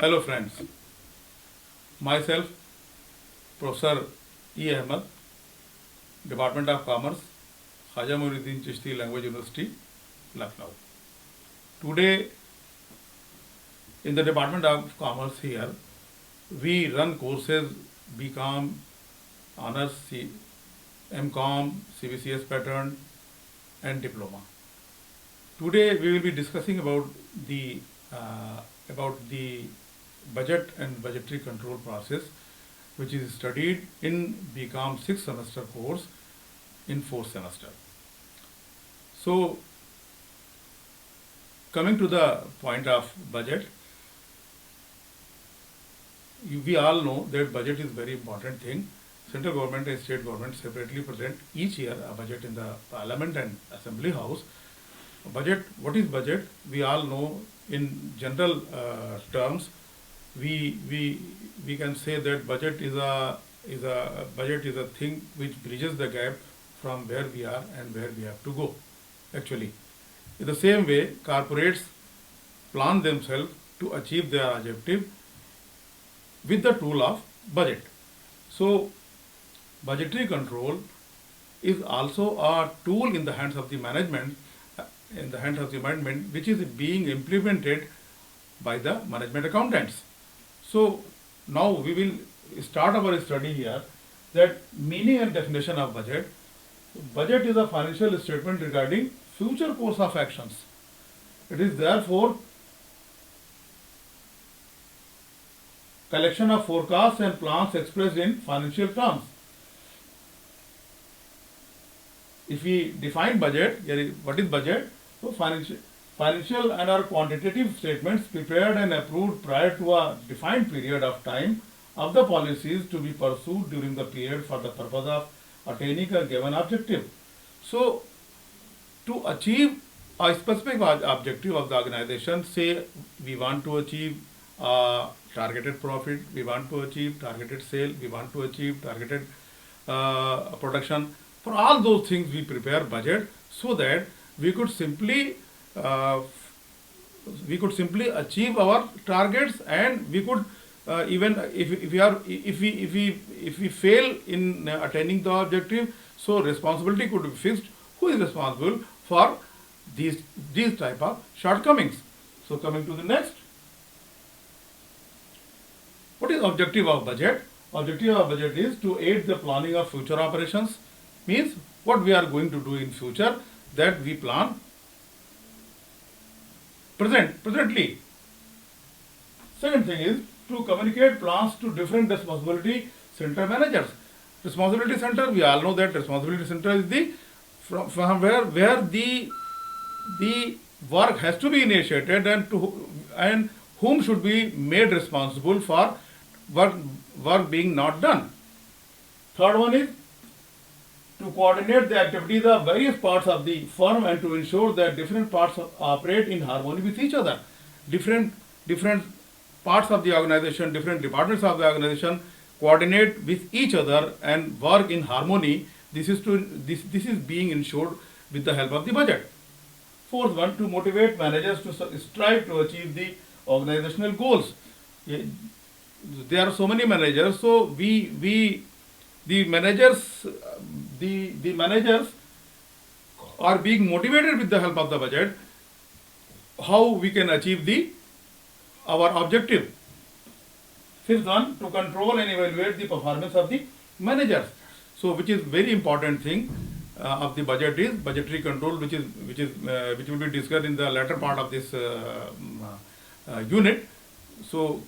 Hello friends, myself Professor E. Ahmed, Department of Commerce, Khaja Muinuddin Chishti Language University, Lucknow. Today in the Department of Commerce here, we run courses BCom, Honors, MCom, CBCS pattern and Diploma. Today we will be discussing about the budget and budgetary control process, which is studied in BCom 6th semester course in 4th semester. So coming to the point of budget, we all know that budget is very important thing. Central government and state government separately present each year a budget in the Parliament and Assembly House. Budget, what is budget? We all know in general terms. We can say that budget is a thing which bridges the gap from where we are and where we have to go. Actually, in the same way, corporates plan themselves to achieve their objective with the tool of budget. So, budgetary control is also a tool in the hands of the management, which is being implemented by the management accountants. So, now we will start our study here, that meaning and definition of budget. Budget is a financial statement regarding future course of actions. It is therefore collection of forecasts and plans expressed in financial terms. If we define budget, what is budget? So financial and or quantitative statements prepared and approved prior to a defined period of time of the policies to be pursued during the period for the purpose of attaining a given objective. So, to achieve a specific objective of the organization, say we want to achieve targeted profit, we want to achieve targeted sale, we want to achieve targeted production. For all those things we prepare budget so that we could simply achieve our targets, and we could even if we fail in attaining the objective, so responsibility could be fixed. Who is responsible for these type of shortcomings? So coming to the next, what is objective of budget? Objective of budget is to aid the planning of future operations. Means what we are going to do in future, that we plan presently. Second thing is to communicate plans to different responsibility center managers. Responsibility center, we all know that responsibility center is the from where the work has to be initiated, and whom should be made responsible for work being not done. Third one is to coordinate the activities of various parts of the firm and to ensure that different parts operate in harmony with each other. Different parts of the organization, different departments of the organization coordinate with each other and work in harmony. This is being ensured with the help of the budget. Fourth one, to motivate managers to strive to achieve the organizational goals. There are so many managers, so the managers are being motivated with the help of the budget, how we can achieve our objective. Fifth one, to control and evaluate the performance of the managers. So, which is very important thing of the budget is budgetary control, which will be discussed in the latter part of this unit. So,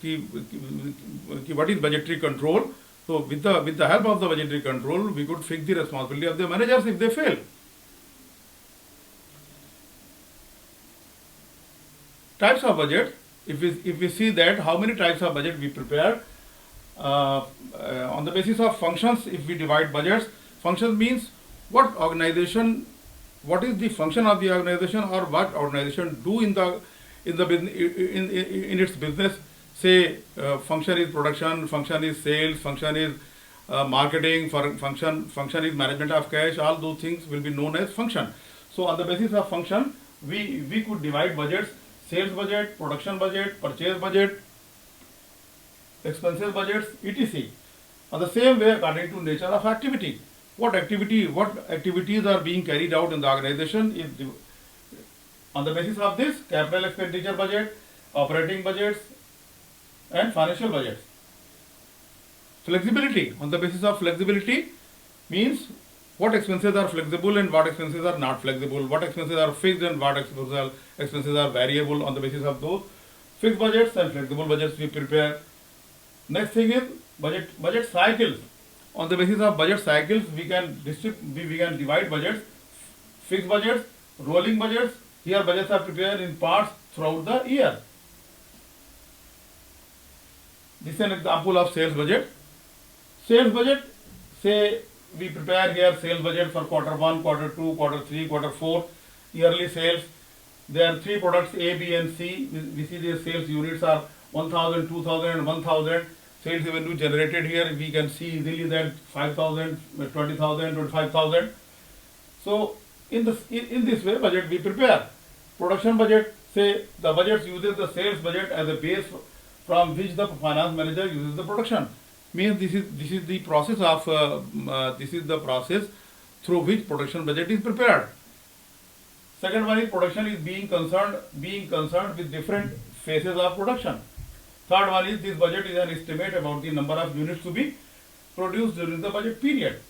what is budgetary control? So, with the help of the budgetary control, we could fix the responsibility of the managers if they fail. Types of budget. If we see that how many types of budget we prepare on the basis of functions, if we divide budgets, functions means what is the function of the organization, or what organization do in its business. Say function is production, function is sales, function is marketing, function is management of cash. All those things will be known as function. So on the basis of function, we could divide budgets: sales budget, production budget, purchase budget, expenses budgets, etc. On the same way, according to nature of activity, what activities are being carried out in the organization is on the basis of this capital expenditure budget, operating budgets, and financial budgets. Flexibility, on the basis of flexibility means what expenses are flexible and what expenses are not flexible, what expenses are fixed and what expenses are variable. On the basis of those fixed budgets and flexible budgets we prepare. Next thing is budget cycles. On the basis of budget cycles we can divide budgets, fixed budgets, rolling budgets. Here budgets are prepared in parts throughout the year. This is an example of sales budget. Sales budget, say we prepare here sales budget for quarter 1, quarter 2, quarter 3, quarter 4, yearly sales. There are 3 products A, B and C. We see the sales units are 1000, 2000 and 1000. Sales revenue generated here, we can see easily that 5000, 20,000, 25,000. So in this way budget we prepare. Production budget, say the budget uses the sales budget as a base from which the finance manager uses the production. Means this is the process through which production budget is prepared. Second one is production is being concerned with different phases of production. Third one is this budget is an estimate about the number of units to be produced during the budget period.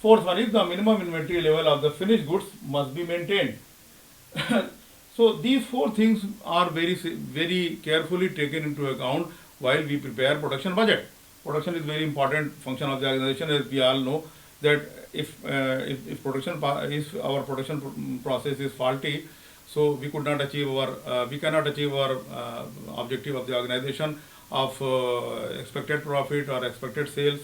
Fourth one is the minimum inventory level of the finished goods must be maintained. So these 4 things are very carefully taken into account while we prepare production budget. Production is very important function of the organization, as we all know that if our production process is faulty, so we cannot achieve our objective of the organization of expected profit or expected sales.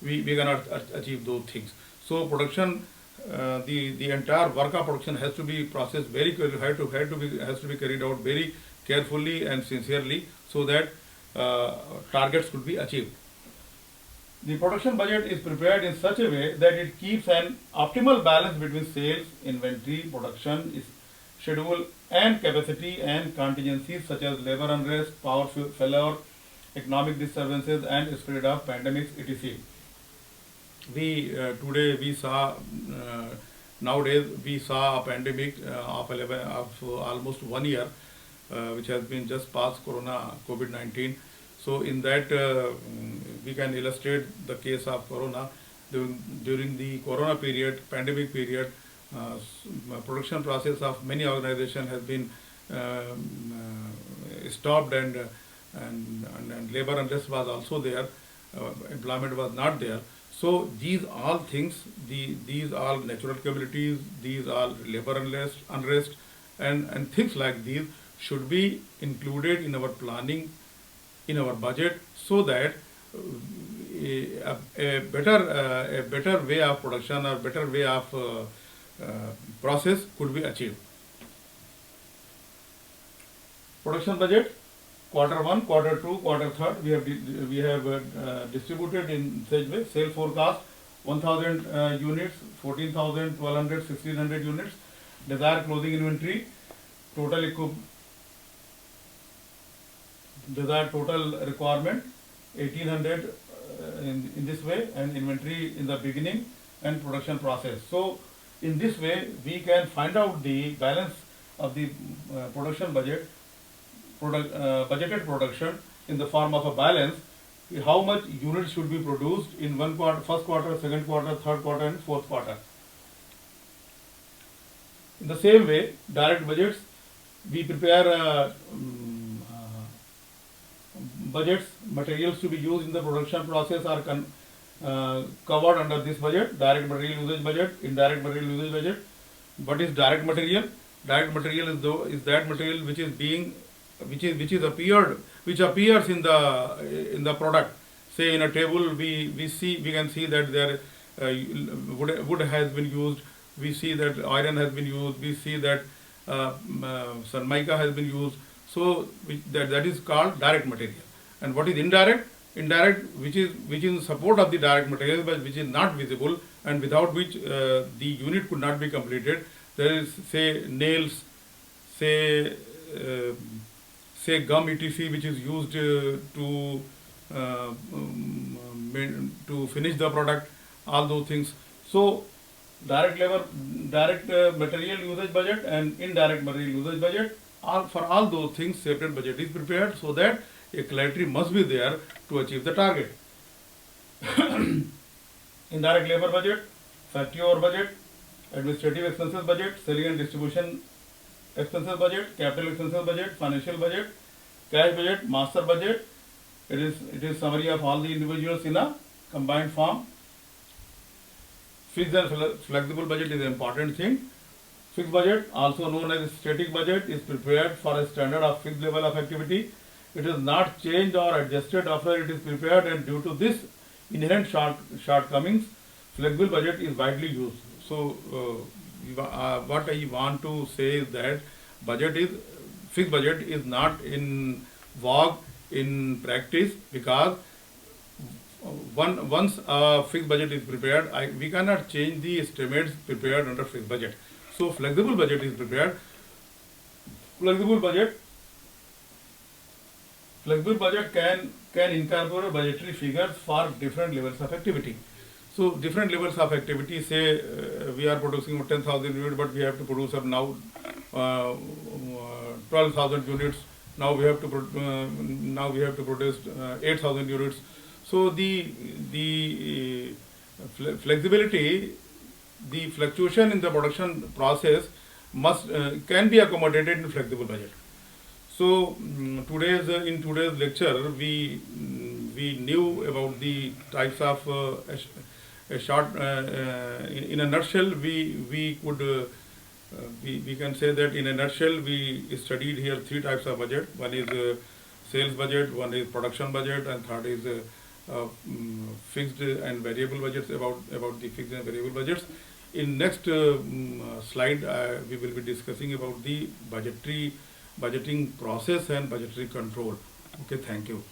We cannot achieve those things. So production, the entire work of production has to be processed very has to be carried out very carefully and sincerely, so that targets could be achieved. The production budget is prepared in such a way that it keeps an optimal balance between sales, inventory, production, schedule and capacity and contingencies such as labor unrest, power failure, economic disturbances and spread of pandemics, etc. Nowadays we saw a pandemic of almost 1 year, which has been just past COVID-19. So in that we can illustrate the case of corona. During the corona period, pandemic period, production process of many organizations has been stopped, and labor unrest was also there, employment was not there. So these all things, these all natural calamities, these all labor unrest and things like these should be included in our planning, in our budget, so that a better way of production or better way of process could be achieved. Production budget, quarter 1, quarter 2, quarter 3, we have distributed in such way. Sale forecast 1000 units, 14,000, 1200, 1600 units. Desired closing inventory, desired total requirement 1800 in this way, and inventory in the beginning and production process. So in this way we can find out the balance of the production budget, budgeted production in the form of a balance, how much units should be produced in one quarter, first quarter, second quarter, third quarter and fourth quarter. In the same way, direct budgets, we prepare budgets, materials to be used in the production process are covered under this budget. Direct material usage budget, indirect material usage budget. What is direct material? Direct material is that material which appears in the product. Say in a table, we can see that there wood has been used. We see that iron has been used. We see that mica has been used. So that is called direct material. And what is indirect? Indirect, which is in support of the direct material, but which is not visible, and without which the unit could not be completed. There is, say, nails, say gum, etc., which is used to to finish the product, all those things. So direct material usage budget and indirect material usage budget, for all those things separate budget is prepared, so that a clarity must be there to achieve the target. Indirect labor budget, factory overbudget, administrative expenses budget, selling and distribution expenses budget, capital expenses budget, financial budget, cash budget, master budget. It is summary of all the individuals in a combined form. Fixed and flexible budget is an important thing. Fixed budget, also known as static budget, is prepared for a standard of fixed level of activity. It is not changed or adjusted after it is prepared, and due to this inherent shortcomings, flexible budget is widely used. So, what I want to say is that fixed budget is not in vogue in practice, because once a fixed budget is prepared, we cannot change the estimates prepared under fixed budget. So flexible budget is prepared. Flexible budget can incorporate budgetary figures for different levels of activity. So different levels of activity, say we are producing 10,000 units, but we have to produce up now 12,000 units. Now we have to produce 8,000 units. So the flexibility, the fluctuation in the production process can be accommodated in flexible budget. So in today's lecture, we knew about the types of in a nutshell, we can say that in a nutshell we studied here three types of budget. One is sales budget, one is production budget, and third is fixed and variable budgets. About the fixed and variable budgets. In next slide, we will be discussing about the budgeting process and budgetary control. Okay, thank you.